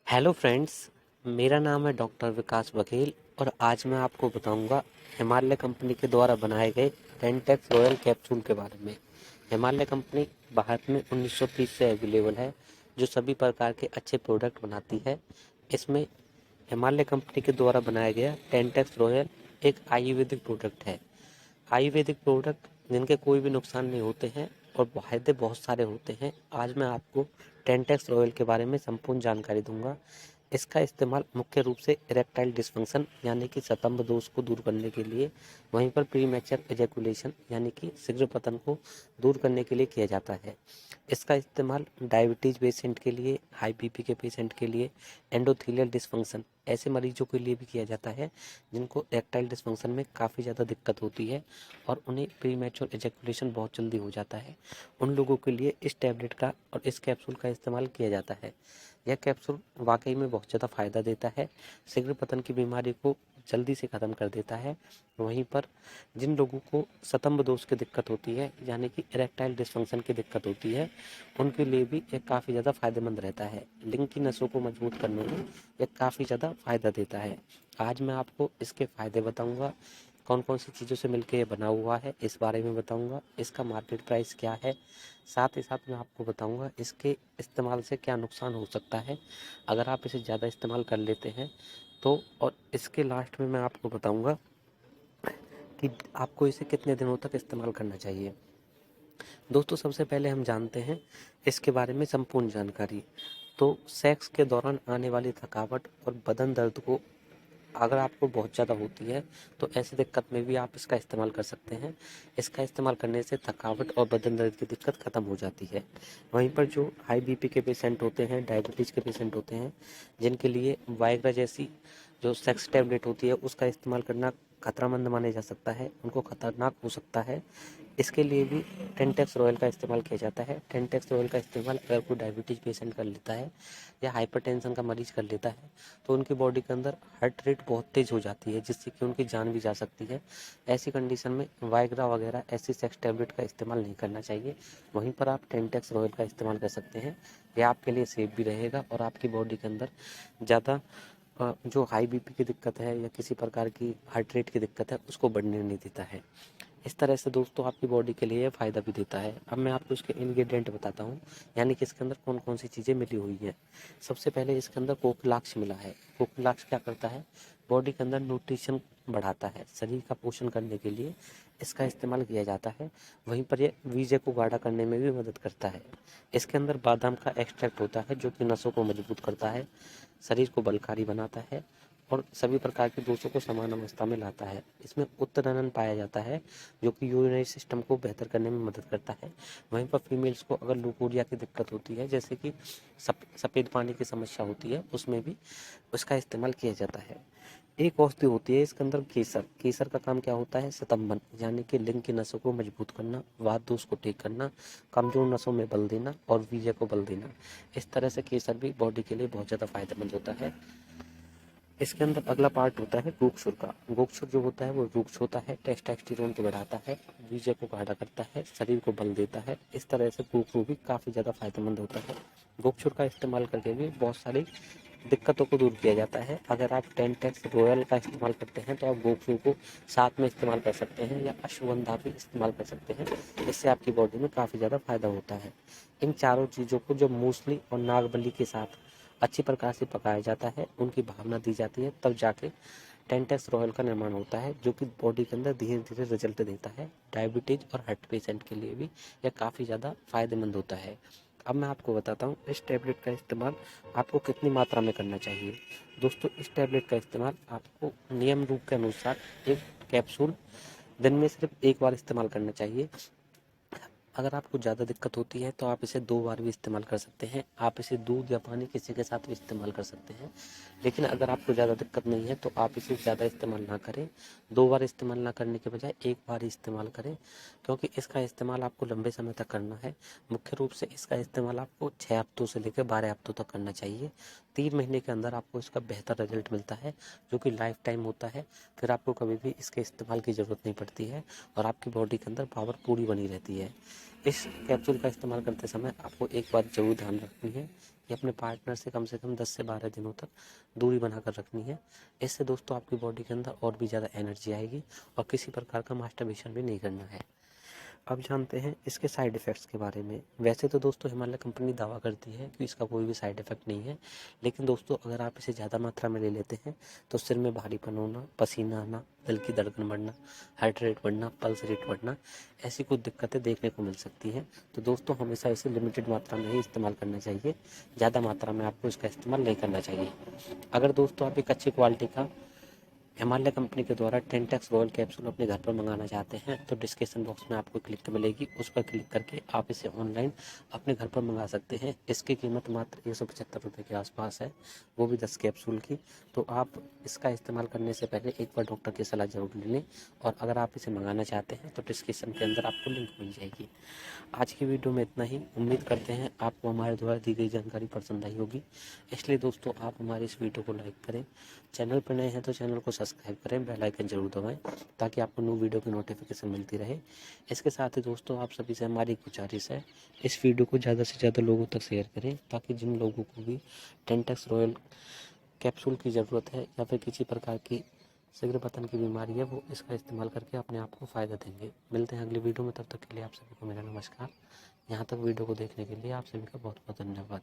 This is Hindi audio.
हेलो फ्रेंड्स, मेरा नाम है डॉक्टर विकास बघेल और आज मैं आपको बताऊंगा हिमालय कंपनी के द्वारा बनाए गए डेंटेक्स रॉयल कैप्सूल के बारे में। हिमालय कंपनी भारत में 1930 से अवेलेबल है, जो सभी प्रकार के अच्छे प्रोडक्ट बनाती है। इसमें हिमालय कंपनी के द्वारा बनाया गया डेंटेक्स रॉयल एक आयुर्वेदिक प्रोडक्ट है। आयुर्वेदिक प्रोडक्ट जिनके कोई भी नुकसान नहीं होते हैं और फायदे बहुत सारे होते हैं। आज मैं आपको डेंटेक्स रॉयल के बारे में संपूर्ण जानकारी दूंगा। इसका इस्तेमाल मुख्य रूप से इरेक्टाइल डिस्फंक्शन यानी कि स्तंभ दोष को दूर करने के लिए, वहीं पर प्रीमैच्योर एजैकुलेशन यानी कि शीघ्र पतन को दूर करने के लिए किया जाता है। इसका इस्तेमाल डायबिटीज पेशेंट के लिए, हाई बीपी के पेशेंट के लिए, एंडोथेलियल डिस्फंक्शन ऐसे मरीजों के लिए भी किया जाता है जिनको इरेक्टाइल डिस्फंक्शन में काफ़ी ज़्यादा दिक्कत होती है और उन्हें प्रीमैच्योर एजैकुलेशन बहुत जल्दी हो जाता है। उन लोगों के लिए इस टैबलेट का और इस कैप्सूल का इस्तेमाल किया जाता है। यह कैप्सूल वाकई में बहुत ज़्यादा फ़ायदा देता है, शीघ्र पतन की बीमारी को जल्दी से ख़त्म कर देता है। वहीं पर जिन लोगों को स्तंभ दोष की दिक्कत होती है यानी कि इरेक्टाइल डिस्फंक्शन की दिक्कत होती है, उनके लिए भी ये काफ़ी ज़्यादा फायदेमंद रहता है। लिंग की नसों को मजबूत करने में ये काफ़ी ज़्यादा फायदा देता है। आज मैं आपको इसके फायदे बताऊंगा, कौन कौन सी चीज़ों से मिलकर ये बना हुआ है इस बारे में बताऊंगा, इसका मार्केट प्राइस क्या है। साथ ही साथ मैं आपको बताऊंगा इसके इस्तेमाल से क्या नुकसान हो सकता है अगर आप इसे ज़्यादा इस्तेमाल कर लेते हैं तो। और इसके लास्ट में मैं आपको बताऊंगा कि आपको इसे कितने दिनों तक इस्तेमाल करना चाहिए। दोस्तों, सबसे पहले हम जानते हैं इसके बारे में संपूर्ण जानकारी। तो सेक्स के दौरान आने वाली थकावट और बदन दर्द को अगर आपको बहुत ज़्यादा होती है तो ऐसी दिक्कत में भी आप इसका इस्तेमाल कर सकते हैं। इसका इस्तेमाल करने से थकावट और बदन दर्द की दिक्कत ख़त्म हो जाती है। वहीं पर जो हाई बीपी के पेशेंट होते हैं, डायबिटीज़ के पेशेंट होते हैं, जिनके लिए वाइग्रा जैसी जो सेक्स टैबलेट होती है उसका इस्तेमाल करना खतरामंद माने जा सकता है, उनको खतरनाक हो सकता है। इसके लिए भी टेंटेक्स रॉयल का इस्तेमाल किया जाता है। टेंटेक्स रॉयल का इस्तेमाल अगर कोई डायबिटीज़ पेशेंट कर लेता है या हाइपरटेंशन का मरीज कर लेता है तो उनकी बॉडी के अंदर हार्ट रेट बहुत तेज़ हो जाती है, जिससे कि उनकी जान भी जा सकती है। ऐसी कंडीशन में वाइग्रा वगैरह ऐसी सेक्स टैबलेट का इस्तेमाल नहीं करना चाहिए। वहीं पर आप टेंटेक्स रॉयल का इस्तेमाल कर सकते हैं। यह आपके लिए सेफ भी रहेगा और आपकी बॉडी के अंदर ज़्यादा जो हाई बीपी की दिक्कत है या किसी प्रकार की हार्ट रेट की दिक्कत है उसको बढ़ने नहीं देता है। इस तरह से दोस्तों आपकी बॉडी के लिए फ़ायदा भी देता है। अब मैं आपको इसके इंग्रेडिएंट बताता हूँ, यानी कि इसके अंदर कौन कौन सी चीज़ें मिली हुई हैं। सबसे पहले इसके अंदर कोकलाक्ष मिला है। कोकलाक्ष क्या करता है, बॉडी के अंदर न्यूट्रिशन बढ़ाता है, शरीर का पोषण करने के लिए इसका इस्तेमाल किया जाता है। वहीं पर ये वीजे को गाढ़ा करने में भी मदद करता है। इसके अंदर बादाम का एक्सट्रैक्ट होता है जो कि नसों को मजबूत करता है, शरीर को बलकारी बनाता है और सभी प्रकार के दोषों को समान अवस्था में लाता है। इसमें उत्तरनन पाया जाता है जो कि यूरिनरी सिस्टम को बेहतर करने में मदद करता है। वहीं पर फीमेल्स को अगर लुकोरिया की दिक्कत होती है, जैसे कि सफ़ेद पानी की समस्या होती है, उसमें भी उसका इस्तेमाल किया जाता है। एक औषधि होती है इसके अंदर केसर। केसर का काम क्या होता है, स्तंभन यानी कि लिंग की नसों को मजबूत करना, वात दोष को ठीक करना, कमजोर नसों में बल देना और वीर्य को बल देना। इस तरह से केसर भी बॉडी के लिए बहुत ज़्यादा फायदेमंद होता है। इसके अंदर अगला पार्ट होता है गोक्षुर का। गोक्षुर जो होता है वो वृक्ष होता है, टेस्टोस्टेरोन को बढ़ाता है, वीर्य को गाढ़ा करता है, शरीर को बल देता है। इस तरह से गोक्षुर भी काफ़ी ज़्यादा फायदेमंद होता है। गोक्षुर का इस्तेमाल करके भी बहुत सारी दिक्कतों को दूर किया जाता है। अगर आप टेंटेक्स रॉयल का इस्तेमाल करते हैं तो आप गोक्षुर को साथ में इस्तेमाल कर सकते हैं या अश्वगंधा भी इस्तेमाल कर सकते हैं। इससे आपकी बॉडी में काफ़ी ज़्यादा फायदा होता है। इन चारों चीज़ों को जब मूसली और नागबली के साथ अच्छी प्रकार से पकाया जाता है, उनकी भावना दी जाती है, तब जाके टेंटेक्स रॉयल का निर्माण होता है जो कि बॉडी के अंदर धीरे धीरे रिजल्ट देता है। डायबिटीज और हार्ट पेशेंट के लिए भी यह काफ़ी ज़्यादा फायदेमंद होता है। अब मैं आपको बताता हूँ इस टैबलेट का इस्तेमाल आपको कितनी मात्रा में करना चाहिए। दोस्तों, इस टैबलेट का इस्तेमाल आपको नियम रूप के अनुसार एक कैप्सूल दिन में सिर्फ एक बार इस्तेमाल करना चाहिए। अगर आपको ज़्यादा दिक्कत होती है तो आप इसे 2 बार भी इस्तेमाल कर सकते हैं। आप इसे दूध या पानी किसी के साथ भी इस्तेमाल कर सकते हैं। लेकिन अगर आपको ज़्यादा दिक्कत नहीं है तो आप इसे ज़्यादा इस्तेमाल ना करें। 2 बार इस्तेमाल ना करने के बजाय 1 बार ही इस्तेमाल करें, क्योंकि इसका इस्तेमाल आपको लंबे समय तक करना है। मुख्य रूप से इसका इस्तेमाल आपको 6 हफ्तों से लेकर 12 हफ्तों तक करना चाहिए। 3 महीने के अंदर आपको इसका बेहतर रिजल्ट मिलता है जो कि लाइफ टाइम होता है। फिर आपको कभी भी इसके इस्तेमाल की ज़रूरत नहीं पड़ती है और आपकी बॉडी के अंदर पावर पूरी बनी रहती है। इस कैप्सूल का इस्तेमाल करते समय आपको एक बात ज़रूर ध्यान रखनी है कि अपने पार्टनर से कम 10 से 12 दिनों तक दूरी बनाकर रखनी है। इससे दोस्तों आपकी बॉडी के अंदर और भी ज़्यादा एनर्जी आएगी और किसी प्रकार का मास्टरबेशन भी नहीं करना है। अब जानते हैं इसके साइड इफ़ेक्ट्स के बारे में। वैसे तो दोस्तों हिमालय कंपनी दावा करती है कि इसका कोई भी साइड इफ़ेक्ट नहीं है, लेकिन दोस्तों अगर आप इसे ज़्यादा मात्रा में ले लेते हैं तो सिर में भारीपन होना, पसीना आना, दिल की धड़कन बढ़ना, हार्ट रेट बढ़ना, पल्स रेट बढ़ना, ऐसी कुछ दिक्कतें देखने को मिल सकती हैं। तो दोस्तों हमेशा इसे लिमिटेड मात्रा में ही इस्तेमाल करना चाहिए, ज़्यादा मात्रा में आपको इसका इस्तेमाल नहीं करना चाहिए। अगर दोस्तों आप एक अच्छी क्वालिटी का हिमालय कंपनी के द्वारा 10x रॉयल कैप्सूल अपने घर पर मंगाना चाहते हैं तो डिस्क्रिप्शन बॉक्स में आपको एक लिंक मिलेगी, उस पर क्लिक करके आप इसे ऑनलाइन अपने घर पर मंगा सकते हैं। इसकी कीमत मात्र 175 रुपये के आसपास है, वो भी 10 कैप्सूल की। तो आप इसका इस्तेमाल करने से पहले एक बार डॉक्टर की सलाह जरूर ले लें, और अगर आप इसे मंगाना चाहते हैं तो डिस्क्रिप्शन के अंदर आपको लिंक मिल जाएगी। आज की वीडियो में इतना ही। उम्मीद करते हैं आपको हमारे द्वारा दी गई जानकारी पसंद आई होगी, इसलिए दोस्तों आप हमारे इस वीडियो को लाइक करें। चैनल पर नए हैं तो चैनल को सब्सक्राइब करें, बेल आइकन जरूर दबाएं ताकि आपको न्यू वीडियो की नोटिफिकेशन मिलती रहे। इसके साथ ही दोस्तों आप सभी से हमारी गुजारिश है, इस वीडियो को ज़्यादा से ज़्यादा लोगों तक शेयर करें ताकि जिन लोगों को भी 10x रॉयल कैप्सूल की ज़रूरत है या फिर किसी प्रकार की शीघ्र पतन की बीमारी है, वो इसका इस्तेमाल करके अपने आप को फ़ायदा देंगे। मिलते हैं अगली वीडियो में, तब तक के लिए आप सभी को मेरा नमस्कार। यहाँ तक वीडियो को देखने के लिए आप सभी का बहुत बहुत धन्यवाद।